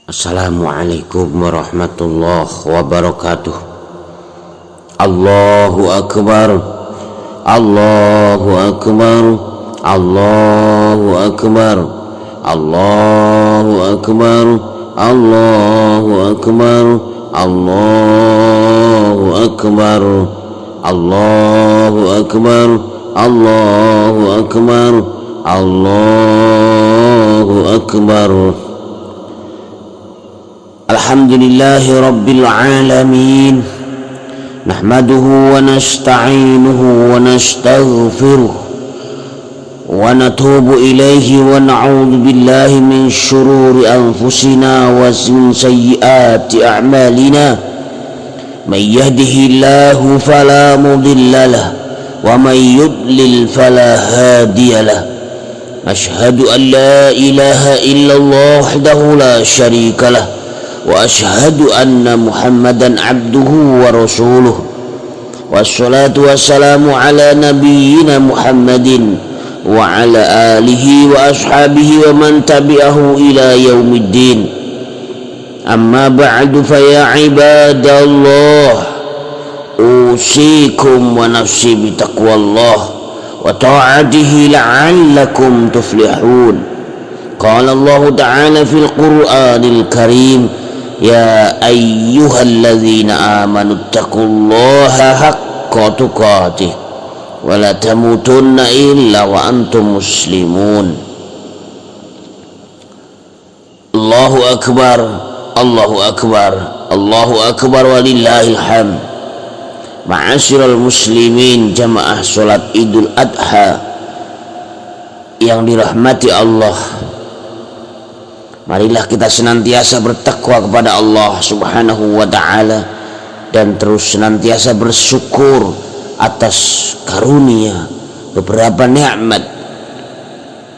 Assalamualaikum warahmatullahi wabarakatuh. Allahu Akbar, Allahu Akbar, Allahu Akbar, Allahu Akbar, Allahu Akbar, Allahu Akbar, Allahu Akbar, Allahu Akbar, Allahu Akbar. Alhamdulillahi Rabbil Alamin. Nahmaduhu wa nasta'inuhu wa nastaghfiruh wa natubu ilaihi wa na'udzu billahi min syururi anfusina wa min sayyiati a'malina. May yahdihillahu fala mudilla lahu wa may yudlil fala hadiya lahu. Ashhadu an la ilaha illallah wahdahu la syarika lahu wa ashhadu anna Muhammadan abduhu wa rasuluh. Wassalatu wassalamu ala nabiyyina Muhammadin wa ala alihi wa ashabihi wa man tabi'ahu ila yaumiddin. Amma ba'du, fa ya ibadallah, usikum wa nafsi bitaqwallah wa ta'atihi la'allakum tuflihun. Qala Allah ta'ala fil Qur'anil Karim: Ya ayyuhalladzina amanu taqullaha haqqa tuqatih wa la tamutunna illa wa antum muslimun. Allahu Akbar, Allahu Akbar, Allahu Akbar walillahil hamd. Ma'asyiral muslimin, jamaah salat Idul Adha yang dirahmati Allah, marilah kita senantiasa bertakwa kepada Allah Subhanahu wa ta'ala dan terus senantiasa bersyukur atas karunia beberapa nikmat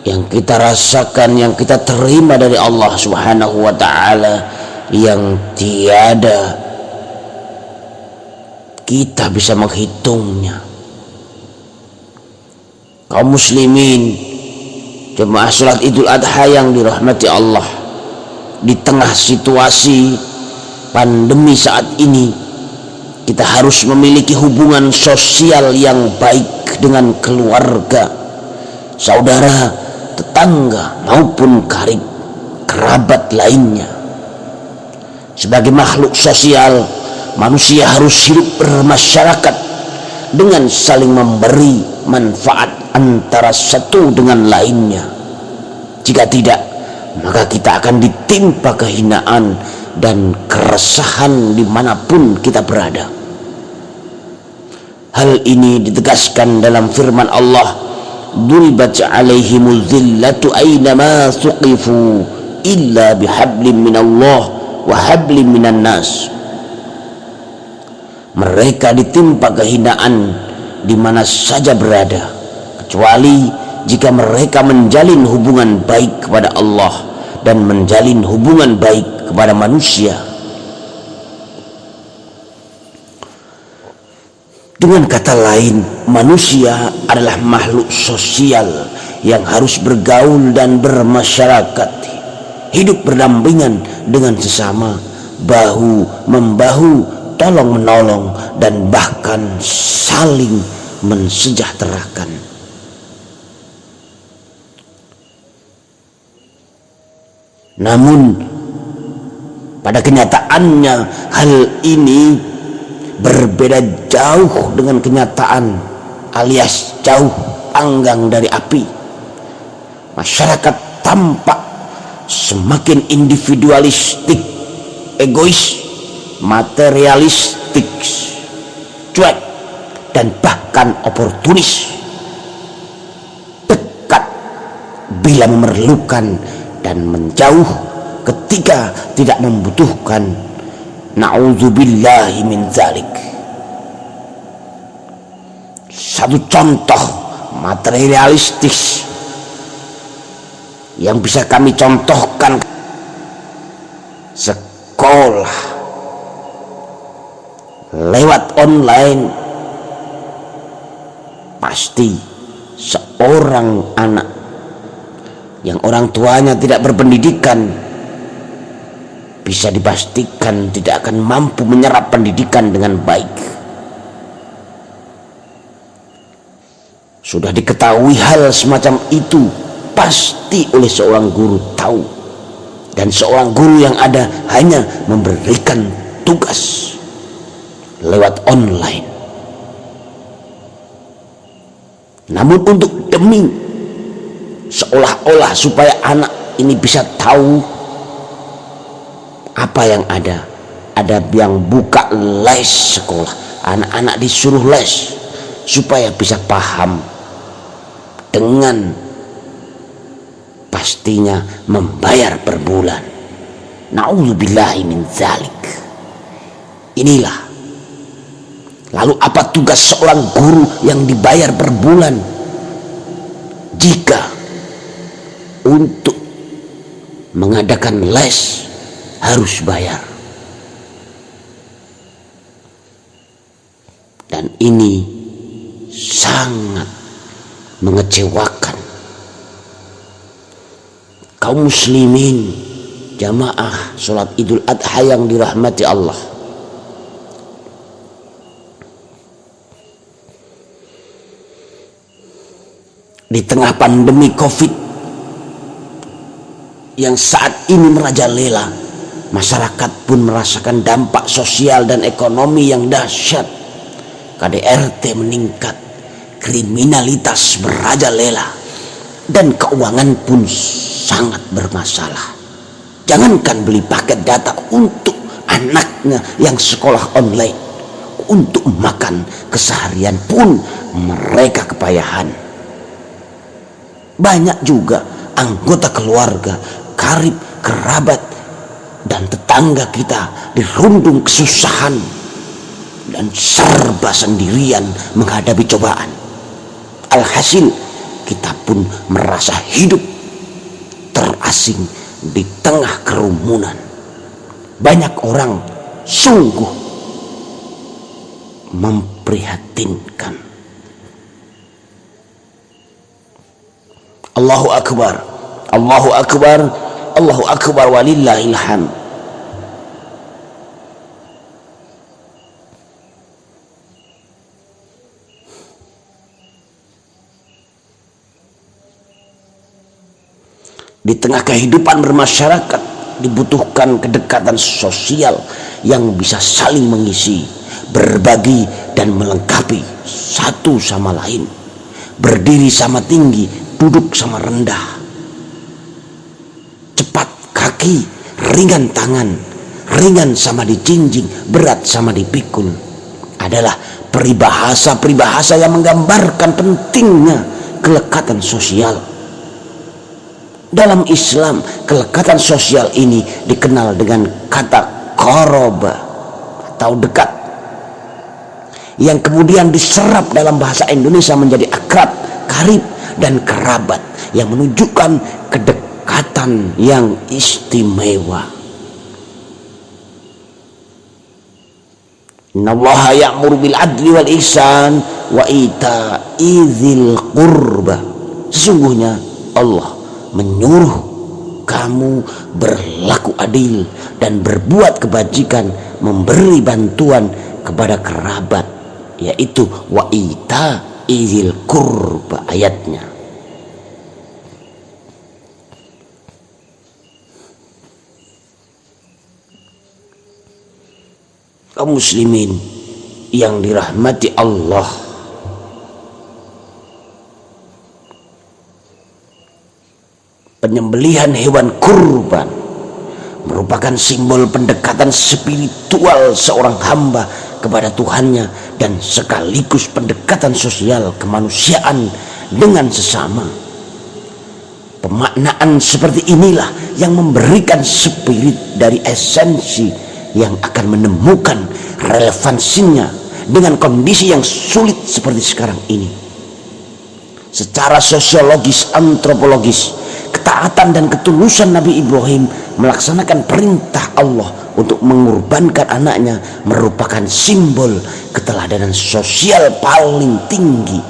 yang kita rasakan, yang kita terima dari Allah Subhanahu wa ta'ala, yang tiada kita bisa menghitungnya. Kaum muslimin, jemaah salat Idul Adha yang dirahmati Allah, di tengah situasi pandemi saat ini, kita harus memiliki hubungan sosial yang baik dengan keluarga, saudara, tetangga maupun karib kerabat lainnya. Sebagai makhluk sosial, manusia harus hidup bermasyarakat dengan saling memberi manfaat antara satu dengan lainnya. Jika tidak, maka kita akan ditimpa kehinaan dan keresahan dimanapun kita berada. Hal ini ditegaskan dalam firman Allah: Duribat alaihimul dhillatu aynama thuqifu illa bihablim minallah wa hablim minan nas. Mereka ditimpa kehinaan di mana saja berada, kecuali jika mereka menjalin hubungan baik kepada Allah dan menjalin hubungan baik kepada manusia. Dengan kata lain, manusia adalah makhluk sosial yang harus bergaul dan bermasyarakat, hidup berdampingan dengan sesama, bahu membahu, tolong menolong, dan bahkan saling mensejahterakan. Namun pada kenyataannya hal ini berbeda jauh dengan kenyataan, alias jauh panggang dari api. Masyarakat tampak semakin individualistik, egois, materialistik, cuek, dan bahkan oportunis, dekat bila memerlukan dan menjauh ketika tidak membutuhkan. Na'udzubillahi min dzalik. Satu contoh materialistis yang bisa kami contohkan: sekolah lewat online. Pasti seorang anak yang orang tuanya tidak berpendidikan bisa dipastikan tidak akan mampu menyerap pendidikan dengan baik. Sudah diketahui hal semacam itu pasti oleh seorang guru tahu, dan seorang guru yang ada hanya memberikan tugas lewat online. Namun untuk demi seolah-olah supaya anak ini bisa tahu apa yang ada yang buka les sekolah, anak-anak disuruh les supaya bisa paham, dengan pastinya membayar per bulan. Na'udzubillahi min dzalik. Inilah. Lalu apa tugas seorang guru yang dibayar per bulan jika untuk mengadakan les harus bayar? Dan ini sangat mengecewakan kaum muslimin jamaah sholat Idul Adha yang dirahmati Allah. Di tengah pandemi COVID yang saat ini merajalela, masyarakat pun merasakan dampak sosial dan ekonomi yang dahsyat. KDRT meningkat, kriminalitas merajalela, dan keuangan pun sangat bermasalah. Jangankan beli paket data untuk anaknya yang sekolah online, untuk makan keseharian pun mereka kepayahan. Banyak juga anggota keluarga, karib, kerabat, dan tetangga kita dirundung kesusahan dan serba sendirian menghadapi cobaan. Alhasil kita pun merasa hidup terasing di tengah kerumunan. Banyak orang sungguh memprihatinkan. Allahu Akbar, Allahu Akbar, Allahu Akbar, walillahil hamd. Di tengah kehidupan bermasyarakat dibutuhkan kedekatan sosial yang bisa saling mengisi, berbagi, dan melengkapi satu sama lain. Berdiri sama tinggi, duduk sama rendah, cepat kaki, ringan tangan, ringan sama dijinjing, berat sama dipikul, adalah peribahasa-peribahasa yang menggambarkan pentingnya kelekatan sosial. Dalam Islam, kelekatan sosial ini dikenal dengan kata qoroba atau dekat, yang kemudian diserap dalam bahasa Indonesia menjadi akrab, karib, dan kerabat, yang menunjukkan kedekatan yang istimewa. Innallaha ya'muru bil adli wal ihsan wa ita'i dzil qurba. Sesungguhnya Allah menyuruh kamu berlaku adil dan berbuat kebajikan, memberi bantuan kepada kerabat, yaitu wa ita'i dzil qurba ayatnya. Kaum muslimin yang dirahmati Allah, penyembelihan hewan kurban merupakan simbol pendekatan spiritual seorang hamba kepada Tuhannya dan sekaligus pendekatan sosial kemanusiaan dengan sesama. Pemaknaan seperti inilah yang memberikan spirit dari esensi yang akan menemukan relevansinya dengan kondisi yang sulit seperti sekarang ini. Secara sosiologis, antropologis, ketaatan dan ketulusan Nabi Ibrahim melaksanakan perintah Allah untuk mengorbankan anaknya merupakan simbol keteladanan sosial paling tinggi.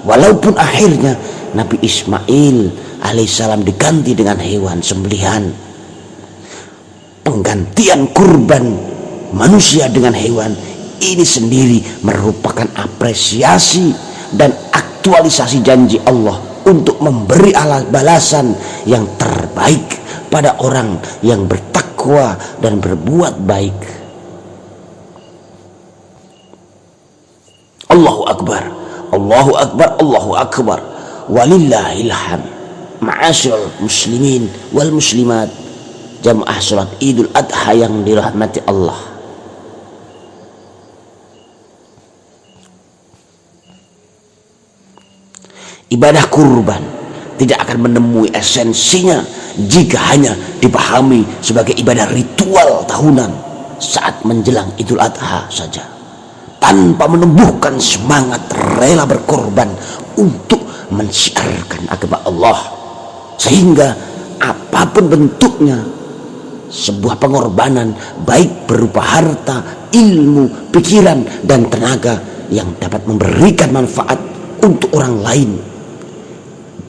Walaupun akhirnya Nabi Ismail alaihissalam diganti dengan hewan sembelihan, penggantian kurban manusia dengan hewan ini sendiri merupakan apresiasi dan aktualisasi janji Allah untuk memberi balasan yang terbaik pada orang yang bertakwa dan berbuat baik. Allahu Akbar, Allahu Akbar, Allahu Akbar, walillahil hamd. Ma'asyiral muslimin wal muslimat, jamaah salat Idul Adha yang dirahmati Allah. Ibadah kurban tidak akan menemui esensinya jika hanya dipahami sebagai ibadah ritual tahunan saat menjelang Idul Adha saja, tanpa menumbuhkan semangat rela berkorban untuk mensiarkan agama Allah, sehingga apapun bentuknya sebuah pengorbanan baik berupa harta, ilmu, pikiran, dan tenaga yang dapat memberikan manfaat untuk orang lain,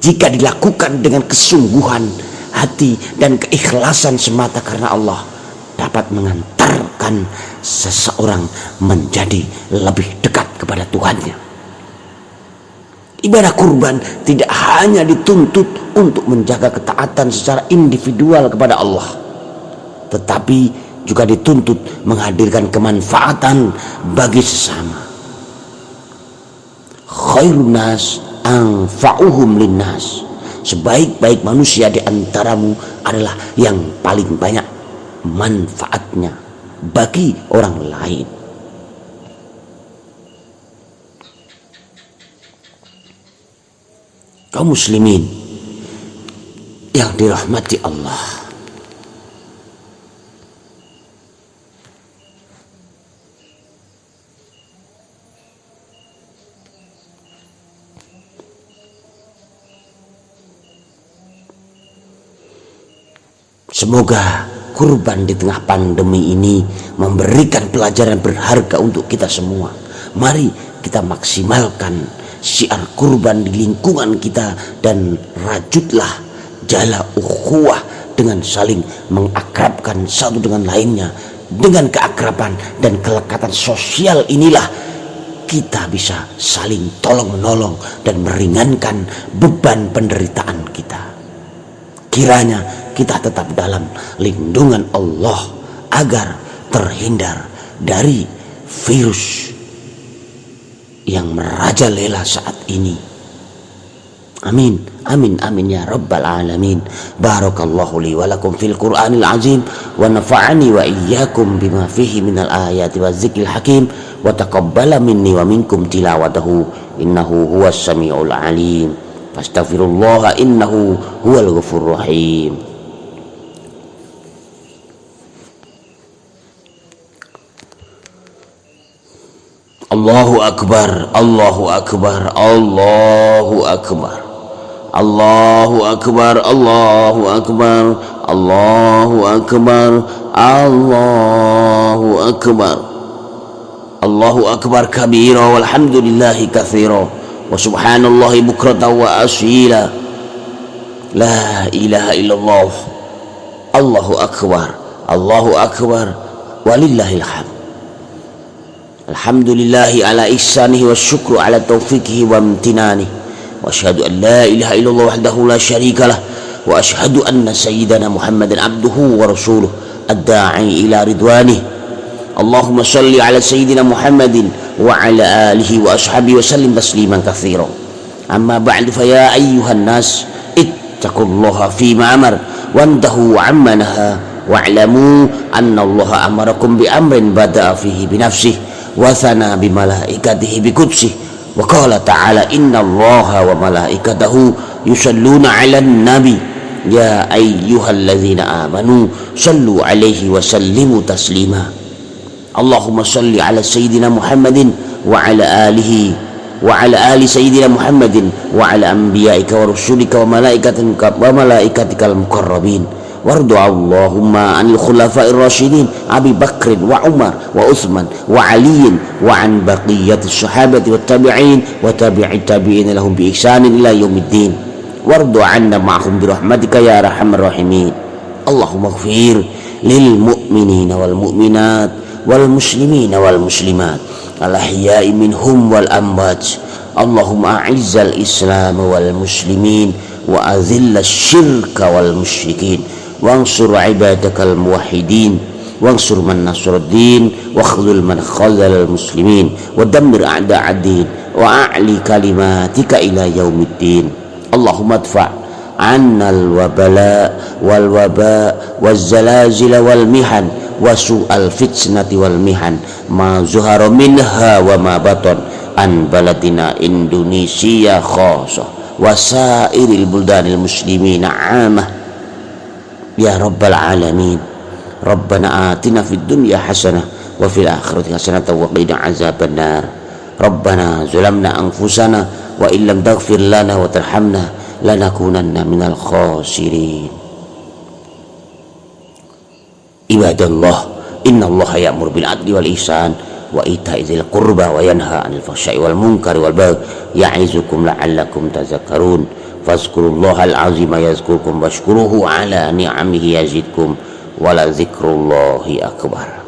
jika dilakukan dengan kesungguhan hati dan keikhlasan semata karena Allah, dapat mengantarkan seseorang menjadi lebih dekat kepada Tuhannya. Ibadah kurban tidak hanya dituntut untuk menjaga ketaatan secara individual kepada Allah, tetapi juga dituntut menghadirkan kemanfaatan bagi sesama. Khairun nas anfa'uhum linnas. Sebaik-baik manusia di antaramu adalah yang paling banyak manfaatnya bagi orang lain. Kaum muslimin yang dirahmati Allah, semoga kurban di tengah pandemi ini memberikan pelajaran berharga untuk kita semua. Mari kita maksimalkan syiar kurban di lingkungan kita dan rajutlah jala ukhuwah dengan saling mengakrabkan satu dengan lainnya. Dengan keakraban dan kelekatan sosial inilah kita bisa saling tolong menolong dan meringankan beban penderitaan kita. Kiranya kita tetap dalam lindungan Allah agar terhindar dari virus yang merajalela saat ini. Amin, amin, amin ya rabbal alamin. Barakallahu li wa lakum fil Qur'anil azim wa nafa'ani wa iyyakum bima fihi minal ayati wa zikril hakim wa taqabbala minni wa minkum tilawatahu innahu huwas samiul alim. Fastaghfirullah innahu huwal ghafurur rahim. Allahu Akbar, Allahu Akbar, Allahu Akbar, Allahu Akbar, Allahu Akbar, Allahu Akbar, Allahu Akbar, Allahu Akbar kabira walhamdulillahi katsira wa subhanallahi bukratan wa asila. La ilaha illallah. Allahu Akbar, Allahu Akbar, walillahil hamd. Alhamdulillahi ala ihsanihi wa syukru ala taufiqihi wa amtinani wa ashhadu an la ilaha illallah wahdahu la syarika lah wa ashhadu anna sayyidana Muhammadan abduhu wa rasuluh ad-da'i ila ridwanih. Allahumma salli ala sayyidina Muhammadin wa ala alihi wa ashabihi wa sallim tasliman katsira. Amma ba'du, fa ya ayyuhan nas ittaqullaha fima amar wantahu amma naha wa'lamu anna Allah amarakum bi amrin bada'a fihi bi nafsihi wa thana bi malaikatihi bi qudsihi wa qala ta'ala innallaha wa malaikatahu yusalluna 'alan nabi ya ayyuhalladzina amanu sallu 'alaihi wa sallimu taslima. Allahumma salli 'ala sayyidina Muhammadin wa 'ala alihi wa 'ala ali sayyidina Muhammadin wa 'ala anbiya'ika wa rusulika wa malaikatikal muqarrabin. Wardu Allahumma anil khulafa'ir rasyidin Abi Bakrin wa Umar wa Uthman wa Aliin wa an baqiyatis sahabati wat tabi'in wa tabi'it tabi'in lahum bi ihsanin ila yaumiddin. Wardu 'anna ma'hum bi rahmatika ya arhamar rahimin. Allahumma ighfir lil mu'minina wal mu'minat wal muslimina wal muslimat al ahya'i minhum wal amwat. Allahumma a'izzal islam wal muslimin wa azillas syirka wal musyrikin wansur ibadakal muwahhidin wansur man nasruddin wa khzul man khazal muslimin wa dammir a'da'ad-din wa a'li kalimatika ila yaumiddin. Allahumma adfa' 'anna al-wabala wal waba waz zalazil wal mihan wa su'al fitnati wal mihan ma zuhara minha wa ma batan an baladina Indonesia khassah wa sairil buldanil muslimina 'amah ya rabbal alamin. Rabbana atina fid dunya hasanah wa fil akhirati hasanah wa qina azabannar. Rabbana zalamna anfusana wa illam taghfir lana wa tarhamna lanakunanna minal khasirin. Ibadallah, innallaha ya'muru bil adli wal ihsan wa ita'i dzil qurba wa yanha 'anil fahsya'i wal munkari wal baghi ya'izukum la'allakum tadhakkarun. Fazkurullahal 'azima yazkurkum washkuruhu 'ala ni'amihi yazidkum wala zikrullahi akbar.